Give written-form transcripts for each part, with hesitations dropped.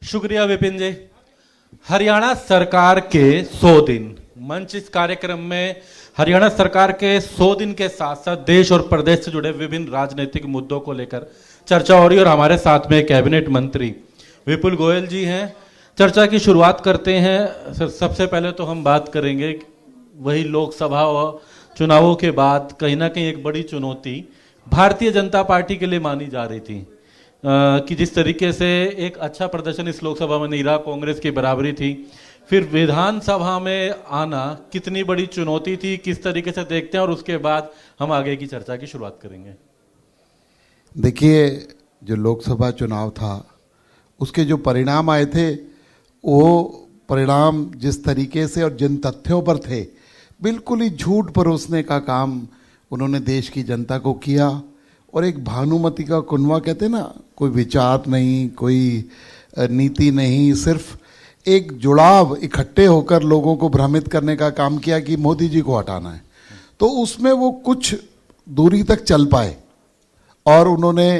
शुक्रिया विपिन जी। हरियाणा सरकार के 100 दिन मंच इस कार्यक्रम में हरियाणा सरकार के 100 दिन के साथ साथ देश और प्रदेश से जुड़े विभिन्न राजनीतिक मुद्दों को लेकर चर्चा हो रही है और हमारे साथ में कैबिनेट मंत्री विपुल गोयल जी हैं। चर्चा की शुरुआत करते हैं। सबसे पहले तो हम बात करेंगे वही लोकसभा चुनावों के बाद कहीं ना कहीं एक बड़ी चुनौती भारतीय जनता पार्टी के लिए मानी जा रही थी कि जिस तरीके से एक अच्छा प्रदर्शन इस लोकसभा में नहीं रहा, कांग्रेस की बराबरी थी, फिर विधानसभा में आना कितनी बड़ी चुनौती थी, किस तरीके से देखते हैं, और उसके बाद हम आगे की चर्चा की शुरुआत करेंगे। देखिए, जो लोकसभा चुनाव था उसके जो परिणाम आए थे वो परिणाम जिस तरीके से और जिन तथ्यों पर थे, बिल्कुल ही झूठ परोसने का काम उन्होंने देश की जनता को किया। और एक भानुमति का कुनवा कहते हैं ना, कोई विचार नहीं, कोई नीति नहीं, सिर्फ एक जुड़ाव इकट्ठे होकर लोगों को भ्रमित करने का काम किया कि मोदी जी को हटाना है। तो उसमें वो कुछ दूरी तक चल पाए और उन्होंने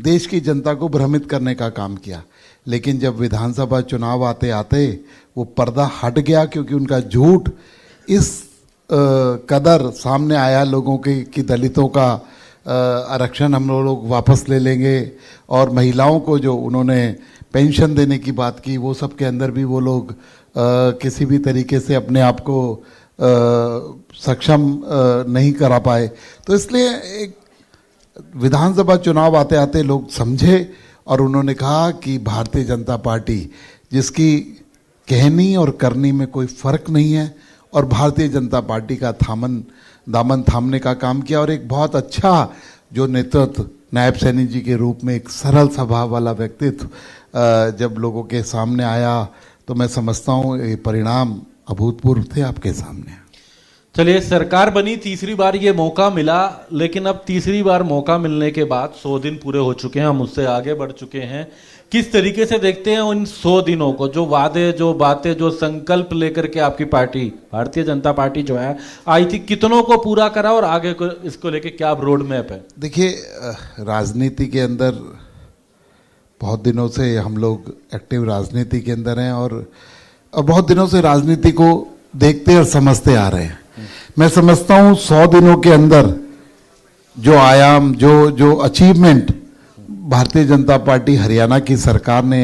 देश की जनता को भ्रमित करने का काम किया। लेकिन जब विधानसभा चुनाव आते आते वो पर्दा हट गया, क्योंकि उनका झूठ इस कदर सामने आया लोगों के कि दलितों का आरक्षण हम लोग वापस ले लेंगे, और महिलाओं को जो उन्होंने पेंशन देने की बात की वो सब के अंदर भी वो लोग किसी भी तरीके से अपने आप को सक्षम नहीं करा पाए। तो इसलिए एक विधानसभा चुनाव आते आते लोग समझे और उन्होंने कहा कि भारतीय जनता पार्टी, जिसकी कहनी और करनी में कोई फर्क नहीं है, और भारतीय जनता पार्टी का दामन थामने का काम किया। और एक बहुत अच्छा जो नेतृत्व नायब सैनी जी के रूप में, एक सरल स्वभाव वाला व्यक्तित्व जब लोगों के सामने आया, तो मैं समझता हूँ ये परिणाम अभूतपूर्व थे आपके सामने। चलिए, सरकार बनी, तीसरी बार ये मौका मिला, लेकिन अब तीसरी बार मौका मिलने के बाद 100 दिन पूरे हो चुके हैं, हम उससे आगे बढ़ चुके हैं। किस तरीके से देखते हैं उन 100 दिनों को, जो वादे, जो बातें, जो संकल्प लेकर के आपकी पार्टी भारतीय जनता पार्टी जो है आई थी, कितनों को पूरा करा और आगे को इसको लेके क्या रोड मैप है? देखिए, राजनीति के अंदर बहुत दिनों से हम लोग एक्टिव राजनीति के अंदर हैं और बहुत दिनों से राजनीति को देखते और समझते आ रहे हैं। मैं समझता हूँ 100 दिनों के अंदर जो आयाम, जो अचीवमेंट भारतीय जनता पार्टी हरियाणा की सरकार ने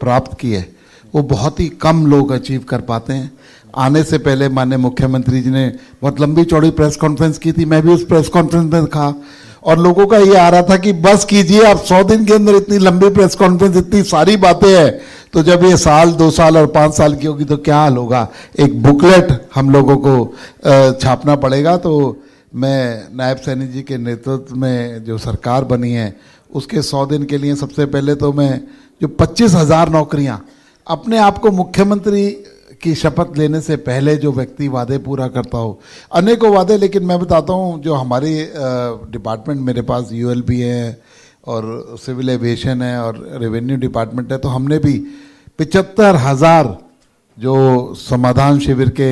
प्राप्त की है, वो बहुत ही कम लोग अचीव कर पाते हैं। आने से पहले माननीय मुख्यमंत्री जी ने बहुत लंबी चौड़ी प्रेस कॉन्फ्रेंस की थी, मैं भी उस प्रेस कॉन्फ्रेंस में था, और लोगों का ये आ रहा था कि बस कीजिए, आप 100 दिन के अंदर इतनी लंबी प्रेस कॉन्फ्रेंस, इतनी सारी बातें हैं, तो जब ये साल, 2 साल और 5 साल की होगी तो क्या हाल होगा। एक बुकलेट हम लोगों को छापना पड़ेगा। तो मैं नायब सैनी जी के नेतृत्व में जो सरकार बनी है उसके 100 दिन के लिए सबसे पहले तो मैं जो 25,000 नौकरियां, अपने आप को मुख्यमंत्री की शपथ लेने से पहले जो व्यक्ति वादे पूरा करता हो, अनेकों वादे, लेकिन मैं बताता हूँ जो हमारी डिपार्टमेंट, मेरे पास यूएलबी है और सिविल एविएशन है और रेवेन्यू डिपार्टमेंट है, तो हमने भी 75,000 जो समाधान शिविर के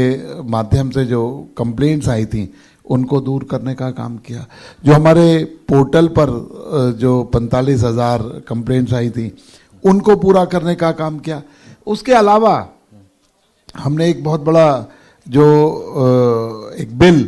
माध्यम से जो कंप्लेंट्स आई थी उनको दूर करने का काम किया। जो हमारे पोर्टल पर जो 45,000 कंप्लेंट्स आई थी उनको पूरा करने का काम किया। उसके अलावा हमने एक बहुत बड़ा जो एक बिल,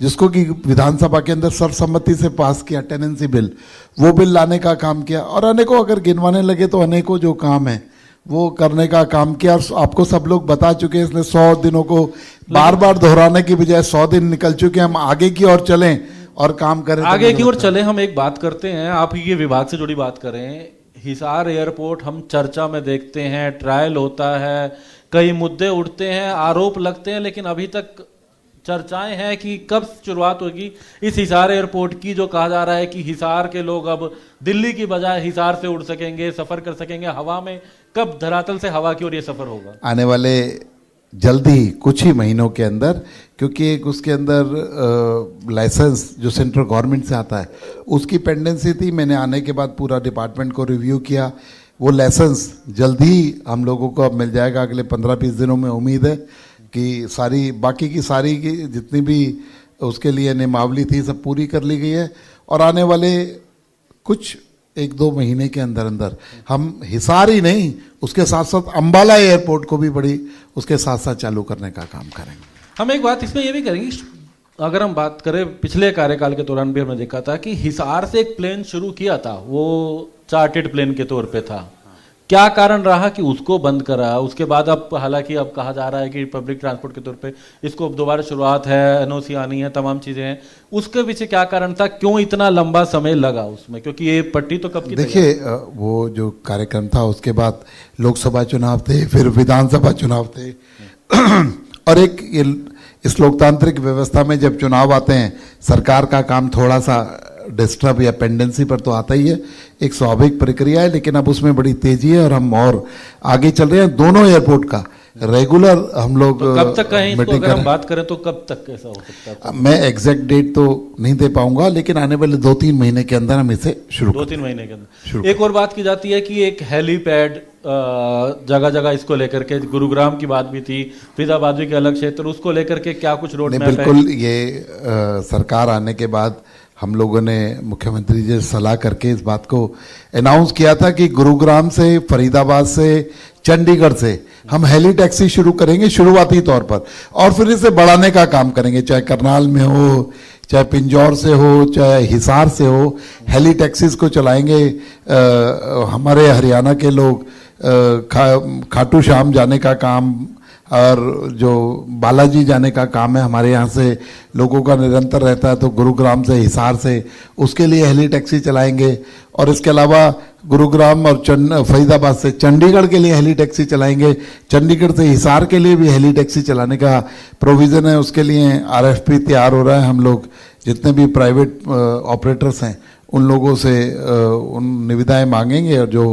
जिसको कि विधानसभा के अंदर सर्वसम्मति से पास किया, टेनेंसी बिल, वो बिल लाने का काम किया। और अनेकों, अगर गिनवाने लगे तो अनेकों जो काम है वो करने का काम किया। आपको सब लोग बता चुके हैं, इसलिए 100 दिनों को बार बार दोहराने की बजाय 100 दिन निकल चुके हैं। हम आगे की ओर चलें और काम करें। आगे की ओर चलें, हम एक बात करते हैं, आप ये विभाग से जुड़ी बात करें। हिसार एयरपोर्ट हम चर्चा में देखते हैं, ट्रायल होता है, कई मुद्दे उठते हैं, आरोप लगते हैं, लेकिन अभी तक चर्चाएं हैं कि कब शुरुआत होगी इस हिसार एयरपोर्ट की, जो कहा जा रहा है कि हिसार के लोग अब दिल्ली की बजाय हिसार से उड़ सकेंगे, सफर कर सकेंगे हवा में। कब धरातल से हवा की ओर ये सफर होगा? आने वाले जल्दी कुछ ही महीनों के अंदर, क्योंकि एक उसके अंदर लाइसेंस जो सेंट्रल गवर्नमेंट से आता है उसकी पेंडेंसी थी। मैंने आने के बाद पूरा डिपार्टमेंट को रिव्यू किया, वो लाइसेंस जल्द ही हम लोगों को अब मिल जाएगा। अगले 15-20 दिनों में उम्मीद है कि सारी बाकी की सारी की जितनी भी उसके लिए नियमावली थी सब पूरी कर ली गई है। और आने वाले कुछ 1-2 महीने के अंदर अंदर हम हिसार ही नहीं उसके साथ साथ अंबाला एयरपोर्ट को भी बड़ी उसके साथ साथ चालू करने का काम करेंगे। हम एक बात इसमें ये भी करेंगे, अगर हम बात करें पिछले कार्यकाल के दौरान भी हमने देखा था कि हिसार से एक प्लेन शुरू किया था, वो चार्टेड प्लेन के तौर पे था। क्या कारण रहा कि उसको बंद करा? उसके बाद अब हालांकि अब कहा जा रहा है कि पब्लिक ट्रांसपोर्ट के तौर पे इसको दोबारा शुरुआत है, एनओसी आनी है, तमाम चीजें हैं। उसके पीछे क्या कारण था, क्यों इतना लंबा समय लगा उसमें? क्योंकि ये पट्टी तो कब की देखिए, वो जो कार्यक्रम था उसके बाद लोकसभा चुनाव थे, फिर विधानसभा चुनाव थे और इस लोकतांत्रिक व्यवस्था में जब चुनाव आते हैं सरकार का काम थोड़ा सा डिस्टर्ब या पेंडेंसी पर तो आता ही है, एक स्वाभाविक प्रक्रिया है। लेकिन अब उसमें बड़ी तेजी है और हम और आगे चल रहे हैं। दोनों एयरपोर्ट का रेगुलर हम लोग तो कब तक कहें इसको, अगर हम बात करें तो कब तक कैसा हो सकता है? मैं एग्जैक्ट डेट तो नहीं दे पाऊंगा, लेकिन आने वाले 2-3 महीने के अंदर हम इसे शुरू 2-3 महीने के अंदर। एक और बात की जाती है कि एक हेलीपैड जगह जगह इसको लेकर के, गुरुग्राम की बात भी थी, फरीदाबाद भी के अलग क्षेत्र, उसको लेकर के क्या कुछ रोड मैप है? बिल्कुल, ये सरकार आने के बाद हम लोगों ने मुख्यमंत्री जी से सलाह करके इस बात को अनाउंस किया था कि गुरुग्राम से, फरीदाबाद से, चंडीगढ़ से हम हेली टैक्सी शुरू करेंगे शुरुआती तौर पर, और फिर इसे बढ़ाने का काम करेंगे, चाहे करनाल में हो, चाहे पिंजौर से हो, चाहे हिसार से हो, हेली टैक्सीज को चलाएंगे। हमारे हरियाणा के लोग खाटू श्याम जाने का काम और जो बालाजी जाने का काम है हमारे यहाँ से लोगों का निरंतर रहता है, तो गुरुग्राम से, हिसार से उसके लिए हेली टैक्सी चलाएंगे। और इसके अलावा गुरुग्राम और फरीदाबाद से चंडीगढ़ के लिए हेली टैक्सी चलाएंगे, चंडीगढ़ से हिसार के लिए भी हेली टैक्सी चलाने का प्रोविज़न है। उसके लिए आरएफपी तैयार हो रहा है। हम लोग जितने भी प्राइवेट ऑपरेटर्स हैं उन लोगों से उन निविदाएं मांगेंगे और जो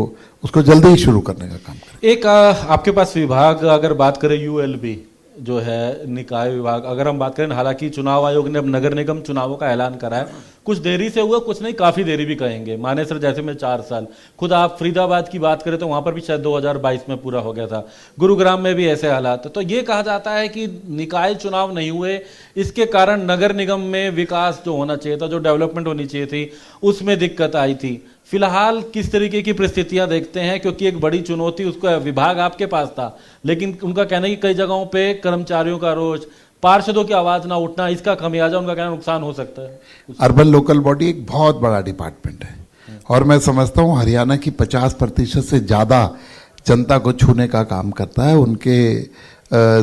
उसको जल्दी ही शुरू करने का काम करें। एक आपके पास विभाग, अगर बात करें यूएलबी जो है निकाय विभाग, अगर हम बात करें, हालांकि चुनाव आयोग ने अब नगर निगम चुनावों का ऐलान करा है, कुछ देरी से हुआ, कुछ नहीं काफी देरी भी कहेंगे, मानेसर जैसे में 4 साल। खुद आप फरीदाबाद की बात करें तो वहां पर भी शायद 2022 में पूरा हो गया था, गुरुग्राम में भी ऐसे हालात। तो ये कहा जाता है कि निकाय चुनाव नहीं हुए, इसके कारण नगर निगम में विकास जो होना चाहिए था, जो डेवलपमेंट होनी चाहिए थी, उसमें दिक्कत आई थी। फिलहाल किस तरीके की परिस्थितियां देखते हैं? क्योंकि एक बड़ी चुनौती, उसका विभाग आपके पास था, लेकिन उनका कहना है कि कई जगहों पे कर्मचारियों का रोज, पार्षदों की आवाज ना उठना, इसका खमियाजा उनका कहना नुकसान हो सकता है। अर्बन लोकल बॉडी एक बहुत बड़ा डिपार्टमेंट है और मैं समझता हूँ हरियाणा की 50% से ज़्यादा जनता को छूने का काम करता है, उनके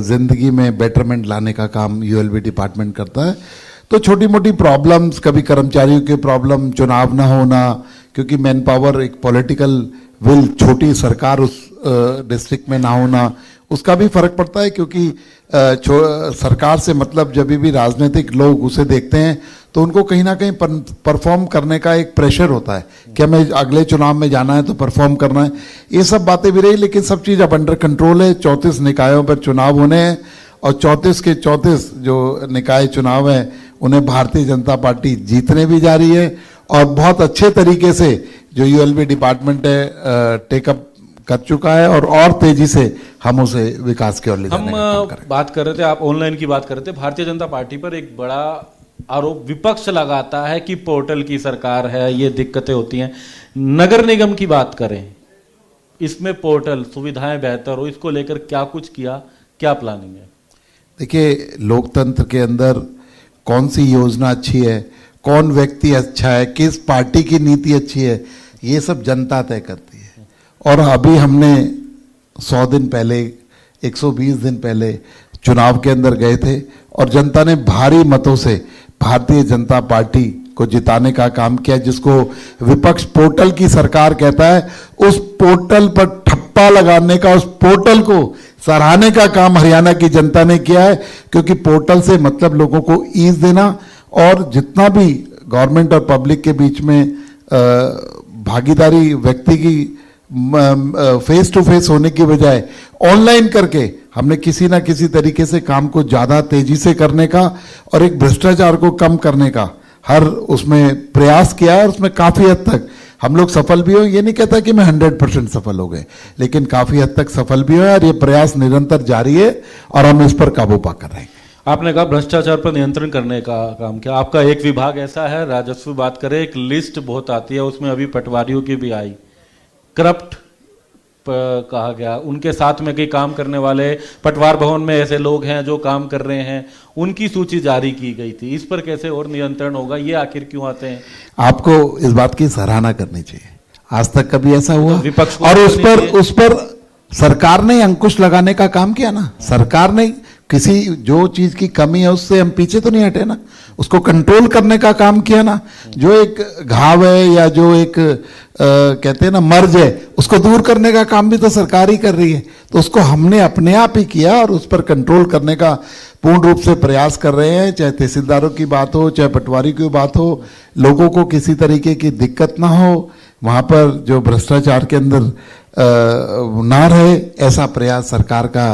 जिंदगी में बेटरमेंट लाने का काम यूएलबी डिपार्टमेंट करता है। तो छोटी मोटी प्रॉब्लम्स, कभी कर्मचारियों के प्रॉब्लम, चुनाव ना होना, क्योंकि मैन पावर, एक पॉलिटिकल विल, छोटी सरकार उस डिस्ट्रिक्ट में ना होना, उसका भी फर्क पड़ता है। क्योंकि सरकार से मतलब जब भी राजनीतिक लोग उसे देखते हैं तो उनको कहीं ना कहीं परफॉर्म करने का एक प्रेशर होता है कि हमें अगले चुनाव में जाना है तो परफॉर्म करना है। ये सब बातें भी रही, लेकिन सब चीज़ अब अंडर कंट्रोल है। 34 निकायों पर चुनाव होने हैं और 34 के 34 जो निकाय चुनाव हैं उन्हें भारतीय जनता पार्टी जीतने भी जा रही है और बहुत अच्छे तरीके से जो यूएलबी डिपार्टमेंट है टेकअप कर चुका है और तेजी से हम उसे विकास की ओर ले जाने का काम करेंगे। बात कर रहे थे, आप ऑनलाइन की बात कर रहे थे, भारतीय जनता पार्टी पर एक बड़ा आरोप विपक्ष लगाता है कि पोर्टल की सरकार है, ये दिक्कतें होती हैं। नगर निगम की बात करें, इसमें पोर्टल सुविधाएं बेहतर हो, इसको लेकर क्या कुछ किया, क्या प्लानिंग है? देखिए, लोकतंत्र के अंदर कौन सी योजना अच्छी है, कौन व्यक्ति अच्छा है, किस पार्टी की नीति अच्छी है, ये सब जनता तय करती है। और अभी हमने 100 दिन पहले, 120 दिन पहले चुनाव के अंदर गए थे और जनता ने भारी मतों से भारतीय जनता पार्टी को जिताने का काम किया, जिसको विपक्ष पोर्टल की सरकार कहता है। उस पोर्टल पर ठप्पा लगाने का, उस पोर्टल को सराहने का काम हरियाणा की जनता ने किया है, क्योंकि पोर्टल से मतलब लोगों को ईज देना और जितना भी गवर्नमेंट और पब्लिक के बीच में भागीदारी व्यक्ति की फेस टू फेस होने की बजाय ऑनलाइन करके हमने किसी ना किसी तरीके से काम को ज़्यादा तेजी से करने का और एक भ्रष्टाचार को कम करने का हर उसमें प्रयास किया है और उसमें काफ़ी हद तक हम लोग सफल भी हो। ये नहीं कहता कि मैं 100% सफल हो गए, लेकिन काफ़ी हद तक सफल भी हो और ये प्रयास निरंतर जारी है और हम इस पर काबू पाकर रहेंगे। आपने कहा भ्रष्टाचार पर नियंत्रण करने का काम किया, आपका एक विभाग ऐसा है, राजस्व बात करें, एक लिस्ट बहुत आती है, उसमें अभी पटवारियों की भी आई, करप्ट कहा गया, उनके साथ में कई काम करने वाले पटवार भवन में ऐसे लोग हैं जो काम कर रहे हैं, उनकी सूची जारी की गई थी। इस पर कैसे और नियंत्रण होगा, ये आखिर क्यों आते हैं? आपको इस बात की सराहना करनी चाहिए। आज तक कभी ऐसा हुआ? तो विपक्ष को और करनी उस पर सरकार ने अंकुश लगाने का काम किया ना। सरकार ने किसी जो चीज की कमी है उससे हम पीछे तो नहीं हटे ना, उसको कंट्रोल करने का काम किया ना। जो एक घाव है या जो एक कहते हैं ना मर्ज है, उसको दूर करने का काम भी तो सरकार ही कर रही है। तो उसको हमने अपने आप ही किया और उस पर कंट्रोल करने का पूर्ण रूप से प्रयास कर रहे हैं। चाहे तहसीलदारों की बात हो, चाहे पटवारी की बात हो, लोगों को किसी तरीके की दिक्कत ना हो, वहां पर जो भ्रष्टाचार के अंदर ना रहे, ऐसा प्रयास सरकार का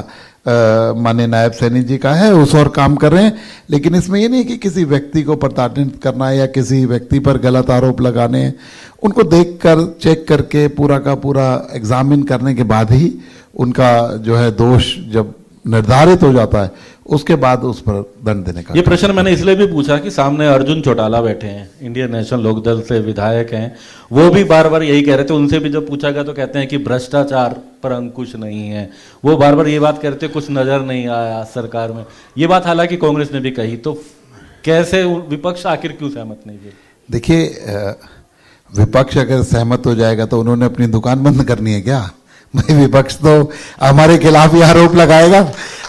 माननीय नायब सैनी जी का है, उस और काम कर रहे हैं। लेकिन इसमें ये नहीं कि किसी व्यक्ति को प्रताड़ित करना है या किसी व्यक्ति पर गलत आरोप लगाने हैं। उनको देखकर चेक करके पूरा का पूरा एग्जामिन करने के बाद ही उनका जो है दोष जब निर्धारित हो जाता है उसके बाद उस पर दंड देने का। ये प्रश्न मैंने इसलिए भी पूछा कि सामने अर्जुन चौटाला बैठे हैं, इंडियन नेशनल लोकदल से विधायक हैं, वो भी बार बार यही कह रहे थे। उनसे भी जब पूछा गया तो कहते हैं कि भ्रष्टाचार पर अंकुश नहीं है। वो बार बार ये बात कहते कुछ नजर नहीं आया सरकार में। ये बात हालांकि कांग्रेस ने भी कही, तो कैसे विपक्ष आखिर क्यों सहमत नहीं हुए? देखिए, विपक्ष अगर सहमत हो जाएगा तो उन्होंने अपनी दुकान बंद करनी है क्या? भाई विपक्ष तो हमारे खिलाफ ही आरोप लगाएगा।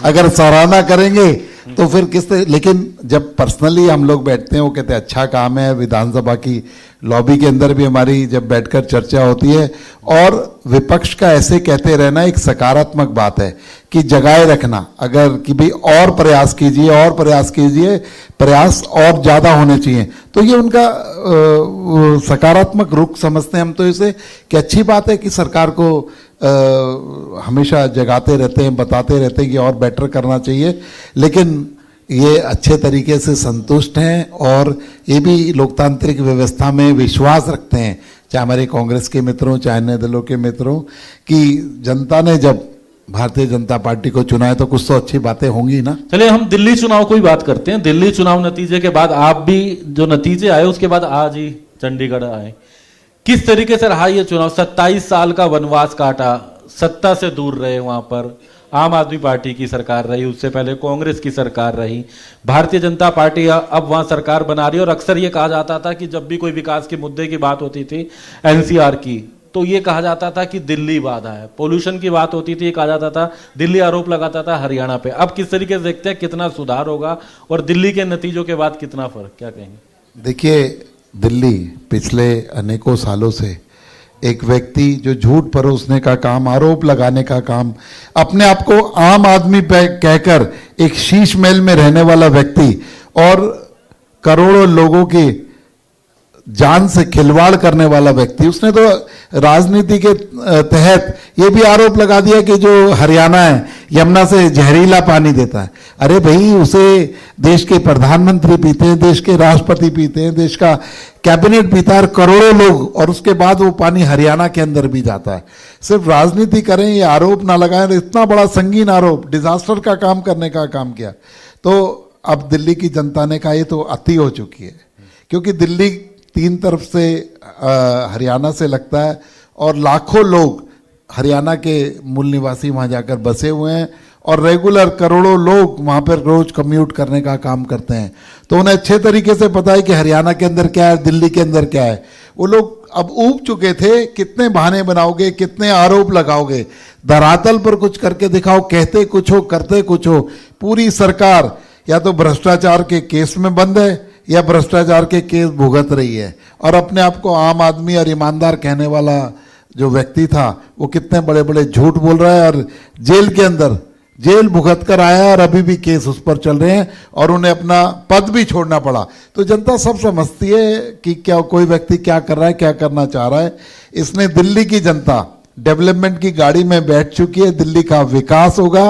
अगर सराहना करेंगे तो फिर लेकिन जब पर्सनली हम लोग बैठते हैं, वो कहते हैं अच्छा काम है। विधानसभा की लॉबी के अंदर भी हमारी जब बैठकर चर्चा होती है, और विपक्ष का ऐसे कहते रहना एक सकारात्मक बात है कि जगाए रखना, अगर कि भाई और प्रयास कीजिए, और प्रयास कीजिए, प्रयास और ज्यादा होने चाहिए। तो ये उनका सकारात्मक रुख समझते हैं हम तो इसे, कि अच्छी बात है कि सरकार को हमेशा जगाते रहते हैं, बताते रहते हैं कि और बेटर करना चाहिए। लेकिन ये अच्छे तरीके से संतुष्ट हैं और ये भी लोकतांत्रिक व्यवस्था में विश्वास रखते हैं, चाहे हमारे कांग्रेस के मित्रों, चाहे अन्य दलों के मित्रों, कि जनता ने जब भारतीय जनता पार्टी को चुना है तो कुछ तो अच्छी बातें होंगी ना। चलिए हम दिल्ली चुनाव को ही बात करते हैं। दिल्ली चुनाव नतीजे के बाद आप भी जो नतीजे आए उसके बाद आज ही चंडीगढ़ आए, किस तरीके से रहा ये चुनाव? 27 साल का वनवास काटा, सत्ता से दूर रहे, वहां पर आम आदमी पार्टी की सरकार रही, उससे पहले कांग्रेस की सरकार रही, भारतीय जनता पार्टी अब वहां सरकार बना रही है। और अक्सर ये कहा जाता था कि जब भी कोई विकास के मुद्दे की बात होती थी, एनसीआर की, तो ये कहा जाता था कि दिल्ली बाधा है। पोल्यूशन की बात होती थी, कहा जाता था दिल्ली आरोप लगाता था हरियाणा पे। अब किस तरीके से देखते हैं कितना सुधार होगा और दिल्ली के नतीजों के बाद कितना फर्क, क्या कहेंगे? देखिए, दिल्ली पिछले अनेकों सालों से एक व्यक्ति जो झूठ परोसने का काम, आरोप लगाने का काम, अपने आप को आम आदमी पे कहकर एक शीश महल में रहने वाला व्यक्ति और करोड़ों लोगों की जान से खिलवाड़ करने वाला व्यक्ति, उसने तो राजनीति के तहत ये भी आरोप लगा दिया कि जो हरियाणा है यमुना से जहरीला पानी देता है। अरे भाई, उसे देश के प्रधानमंत्री पीते हैं, देश के राष्ट्रपति पीते हैं, देश का कैबिनेट पीता है, करोड़ों लोग, और उसके बाद वो पानी हरियाणा के अंदर भी जाता है। सिर्फ राजनीति करें, ये आरोप ना लगाएं। इतना बड़ा संगीन आरोप, डिजास्टर का काम करने का काम किया। तो अब दिल्ली की जनता ने कहा ये तो अति हो चुकी है, क्योंकि दिल्ली 3 तरफ से हरियाणा से लगता है और लाखों लोग हरियाणा के मूल निवासी वहां जाकर बसे हुए हैं और रेगुलर करोड़ों लोग वहां पर रोज कम्यूट करने का काम करते हैं। तो उन्हें अच्छे तरीके से पता है कि हरियाणा के अंदर क्या है, दिल्ली के अंदर क्या है। वो लोग अब ऊब चुके थे, कितने बहाने बनाओगे, कितने आरोप लगाओगे, धरातल पर कुछ करके दिखाओ। कहते कुछ हो, करते कुछ हो। पूरी सरकार या तो भ्रष्टाचार के केस में बंद है या भ्रष्टाचार के केस भुगत रही है, और अपने आप को आम आदमी और ईमानदार कहने वाला जो व्यक्ति था वो कितने बड़े बड़े झूठ बोल रहा है और जेल के अंदर जेल भुगत कर आया है और अभी भी केस उस पर चल रहे हैं और उन्हें अपना पद भी छोड़ना पड़ा। तो जनता सब समझती है कि क्या कोई व्यक्ति क्या कर रहा है, क्या करना चाह रहा है। इसने दिल्ली की जनता डेवलपमेंट की गाड़ी में बैठ चुकी है। दिल्ली का विकास होगा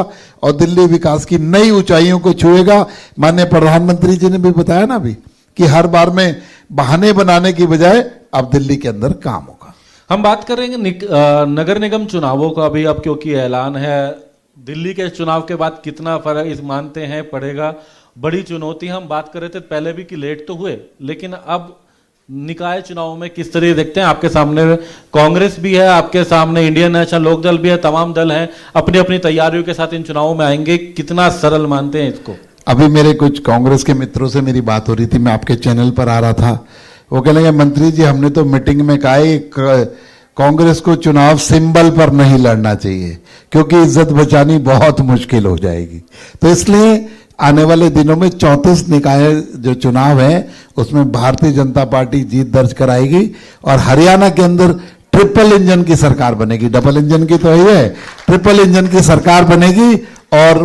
और दिल्ली विकास की नई ऊंचाइयों को छुएगा। माननीय प्रधानमंत्री जी ने भी बताया ना अभी कि हर बार में बहाने बनाने की बजाय अब दिल्ली के अंदर काम होगा। हम बात करेंगे नगर निगम चुनावों का भी, अब क्योंकि ऐलान है दिल्ली के चुनाव के बाद कितना फर्क इस मानते हैं पड़ेगा, बड़ी चुनौती। हम बात कर रहे थे पहले भी कि लेट तो हुए, लेकिन अब निकाय चुनाव में किस तरह देखते हैं? आपके सामने कांग्रेस भी है, आपके सामने इंडियन नेशनल लोकदल भी है, तमाम दल हैं अपनी अपनी तैयारियों के साथ इन चुनावों में आएंगे। कितना सरल मानते हैं इसको? अभी मेरे कुछ कांग्रेस के मित्रों से मेरी बात हो रही थी, मैं आपके चैनल पर आ रहा था। वो कह लगे मंत्री जी हमने तो मीटिंग में कहा है कांग्रेस को चुनाव सिंबल पर नहीं लड़ना चाहिए क्योंकि इज्जत बचानी बहुत मुश्किल हो जाएगी। तो इसलिए आने वाले दिनों में 34 निकाय जो चुनाव है उसमें भारतीय जनता पार्टी जीत दर्ज कराएगी और हरियाणा के अंदर ट्रिपल इंजन की सरकार बनेगी। डबल इंजन की तो है, ट्रिपल इंजन की सरकार बनेगी और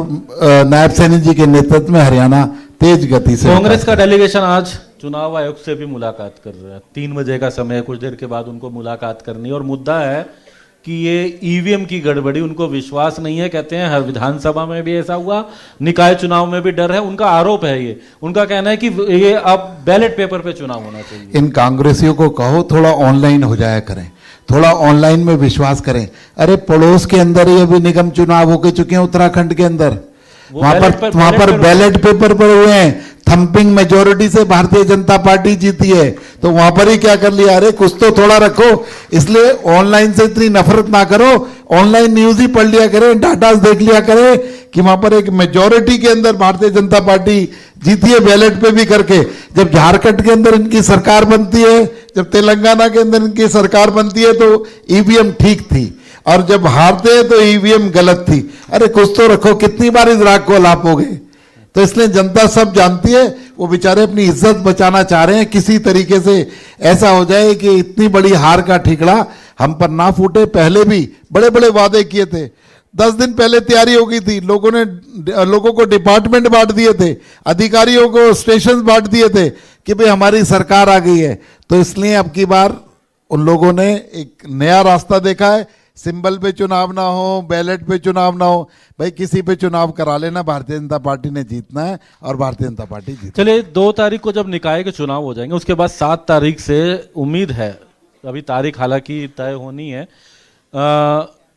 नायब सैनी जी के नेतृत्व में हरियाणा तेज गति से। कांग्रेस का डेलीगेशन आज चुनाव आयोग से भी मुलाकात कर रहा है। 3 बजे का समय है, कुछ देर के बाद उनको मुलाकात करनी है और मुद्दा है कि ये ईवीएम की गड़बड़ी, उनको विश्वास नहीं है। कहते हैं हर विधानसभा में भी ऐसा हुआ, निकाय चुनाव में भी डर है। उनका आरोप है, ये उनका कहना है कि ये अब बैलेट पेपर पे चुनाव होना चाहिए। इन कांग्रेसियों को कहो थोड़ा ऑनलाइन हो जाया करें, थोड़ा ऑनलाइन में विश्वास करें। अरे पड़ोस के अंदर ही अभी निगम चुनाव होके चुके हैं उत्तराखंड के अंदर, वहां पर बैलेट पेपर पड़े हुए हैं, थंपिंग मेजोरिटी से भारतीय जनता पार्टी जीती है। तो वहां पर ही क्या कर लिया? अरे कुछ तो थोड़ा रखो। इसलिए ऑनलाइन से इतनी नफरत ना करो, ऑनलाइन न्यूज ही पढ़ लिया करें, डाटा देख लिया करें कि वहां पर एक मेजोरिटी के अंदर भारतीय जनता पार्टी जीती है बैलेट पे भी करके। जब झारखंड के अंदर इनकी सरकार बनती है, जब तेलंगाना के अंदर इनकी सरकार बनती है तो ईवीएम ठीक थी और जब हारते हैं तो ईवीएम गलत थी। अरे कुछ तो रखो, कितनी बार इस राग को लापोगे? तो इसलिए जनता सब जानती है, वो बेचारे अपनी इज्जत बचाना चाह रहे हैं। किसी तरीके से ऐसा हो जाए कि इतनी बड़ी हार का ठिकरा हम पर ना फूटे। पहले भी बड़े बड़े वादे किए थे, 10 दिन पहले तैयारी हो गई थी, लोगों को डिपार्टमेंट बांट दिए थे, अधिकारियों को स्टेशन बांट दिए थे कि भाई हमारी सरकार आ गई है। तो इसलिए अब की बार उन लोगों ने एक नया रास्ता देखा है, सिंबल पे चुनाव ना हो, बैलेट पे चुनाव ना हो, भाई किसी पे चुनाव करा लेना, भारतीय जनता पार्टी ने जीतना है और भारतीय जनता पार्टी जीत। चलिए 2 तारीख को जब निकाय के चुनाव हो जाएंगे, उसके बाद 7 तारीख से उम्मीद है, अभी तारीख हालांकि तय होनी है,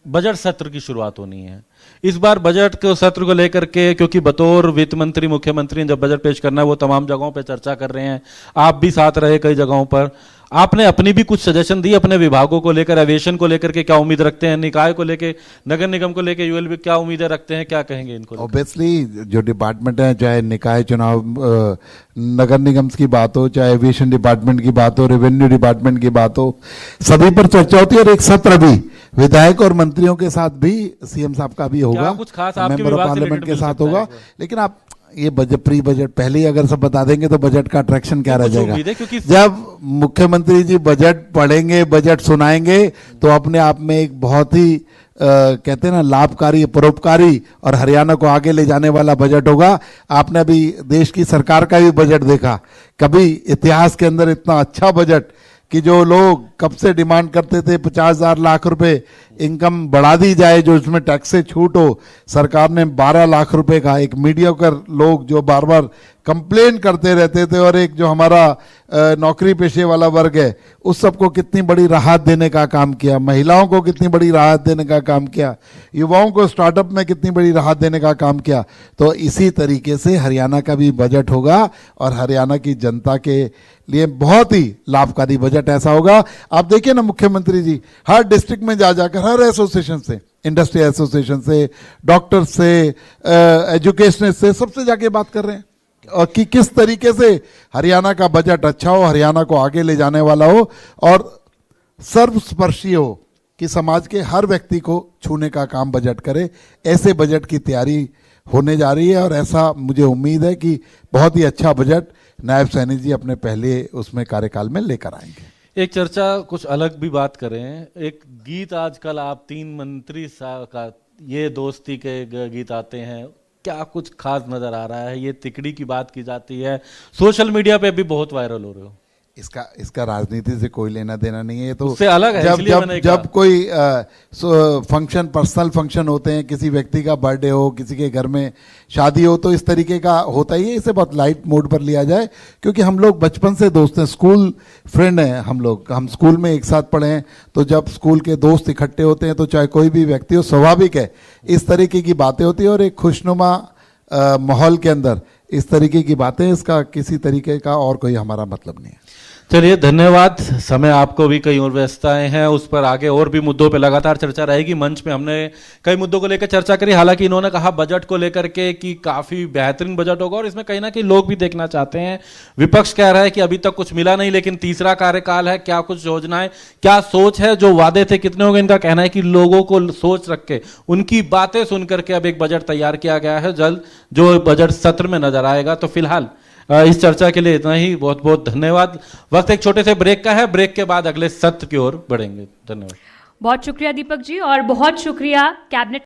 बजट सत्र की शुरुआत होनी है। इस बार बजट के सत्र को लेकर के, क्योंकि बतौर वित्त मंत्री मुख्यमंत्री ने जब बजट पेश करना है वो तमाम जगहों पे चर्चा कर रहे हैं, आप भी साथ रहे कई जगहों पर, आपने अपनी भी कुछ सजेशन दी अपने विभागों को लेकर, एविएशन को लेकर के क्या उम्मीद रखते हैं, निकाय को लेकर, नगर निगम को लेकर यूएलबी क्या उम्मीदें रखते हैं, क्या कहेंगे इनको? ऑब्वियसली जो डिपार्टमेंट है, चाहे निकाय चुनाव, नगर निगम की बात हो, चाहे एविएशन डिपार्टमेंट की बात हो, रेवेन्यू डिपार्टमेंट की बात हो, सभी पर चर्चा होती है। और एक सत्र भी विधायक और मंत्रियों के साथ भी, सीएम साहब का भी होगा, कुछ खास आपके मेंबर ऑफ विभाग से पार्लियामेंट के मिल साथ सकता है होगा। लेकिन आप ये बजट, प्री बजट पहले ही अगर सब बता देंगे तो बजट का अट्रैक्शन क्या रह जाएगा? जब मुख्यमंत्री जी बजट पढ़ेंगे, बजट सुनाएंगे तो अपने आप में एक बहुत ही कहते हैं ना लाभकारी, परोपकारी और हरियाणा को आगे ले जाने वाला बजट होगा। आपने अभी देश की सरकार का भी बजट देखा, कभी इतिहास के अंदर इतना अच्छा बजट कि जो लोग कब से डिमांड करते थे 50,000 लाख रुपए इनकम बढ़ा दी जाए, जो इसमें टैक्स से छूट हो, सरकार ने 12 लाख रुपए का, एक मीडियोकर लोग जो बार बार कंप्लेन करते रहते थे और एक जो हमारा नौकरी पेशे वाला वर्ग है उस सबको कितनी बड़ी राहत देने का काम किया, महिलाओं को कितनी बड़ी राहत देने का काम किया, युवाओं को स्टार्टअप में कितनी बड़ी राहत देने का काम किया। तो इसी तरीके से हरियाणा का भी बजट होगा और हरियाणा की जनता के लिए बहुत ही लाभकारी बजट ऐसा होगा। आप देखिए ना मुख्यमंत्री जी हर डिस्ट्रिक्ट में जा जाकर, हर एसोसिएशन से, इंडस्ट्री एसोसिएशन से, डॉक्टर से, एजुकेशनिस्ट से, सबसे जाके बात कर रहे हैं और कि किस तरीके से हरियाणा का बजट अच्छा हो, हरियाणा को आगे ले जाने वाला हो और सर्वस्पर्शी हो, कि समाज के हर व्यक्ति को छूने का काम बजट करे। ऐसे बजट की तैयारी होने जा रही है और ऐसा मुझे उम्मीद है कि बहुत ही अच्छा बजट नायब सैनी जी अपने पहले उसमें कार्यकाल में लेकर आएंगे। एक चर्चा कुछ अलग भी बात करें, एक गीत आजकल आप 3 मंत्री का ये दोस्ती के गीत आते हैं, क्या कुछ खास नजर आ रहा है? ये तिकड़ी की बात की जाती है, सोशल मीडिया पे भी बहुत वायरल हो रहे हो। इसका राजनीति से कोई लेना देना नहीं है, ये तो उससे अलग है। जब कोई फंक्शन, पर्सनल फंक्शन होते हैं, किसी व्यक्ति का बर्थडे हो, किसी के घर में शादी हो, तो इस तरीके का होता ही है। इसे बहुत लाइट मोड पर लिया जाए क्योंकि हम लोग बचपन से दोस्त हैं, स्कूल फ्रेंड हैं हम लोग, हम स्कूल में एक साथ पढ़े हैं। तो जब स्कूल के दोस्त इकट्ठे होते हैं तो चाहे कोई भी व्यक्ति हो, स्वाभाविक है इस तरीके की बातें होती है और एक खुशनुमा माहौल के अंदर इस तरीके की बातें, इसका किसी तरीके का और कोई हमारा मतलब नहीं है। चलिए धन्यवाद। समय आपको भी कई और व्यस्तताएं हैं, उस पर आगे और भी मुद्दों पे लगातार चर्चा रहेगी। मंच में हमने कई मुद्दों को लेकर चर्चा करी। हालांकि इन्होंने कहा बजट को लेकर के कि काफी बेहतरीन बजट होगा और इसमें कहीं ना कहीं लोग भी देखना चाहते हैं। विपक्ष कह रहा है कि अभी तक कुछ मिला नहीं, लेकिन तीसरा कार्यकाल है, क्या कुछ योजनाएं, क्या सोच है, जो वादे थे कितने होंगे। इनका कहना है कि लोगों को सोच रख के, उनकी बातें सुन करके अब एक बजट तैयार किया गया है। जल्द जो बजट सत्र में नजर आएगा। तो फिलहाल इस चर्चा के लिए इतना ही। बहुत बहुत धन्यवाद। वक्त एक छोटे से ब्रेक का है। ब्रेक के बाद अगले सत्र की ओर बढ़ेंगे। धन्यवाद। बहुत शुक्रिया दीपक जी, और बहुत शुक्रिया कैबिनेट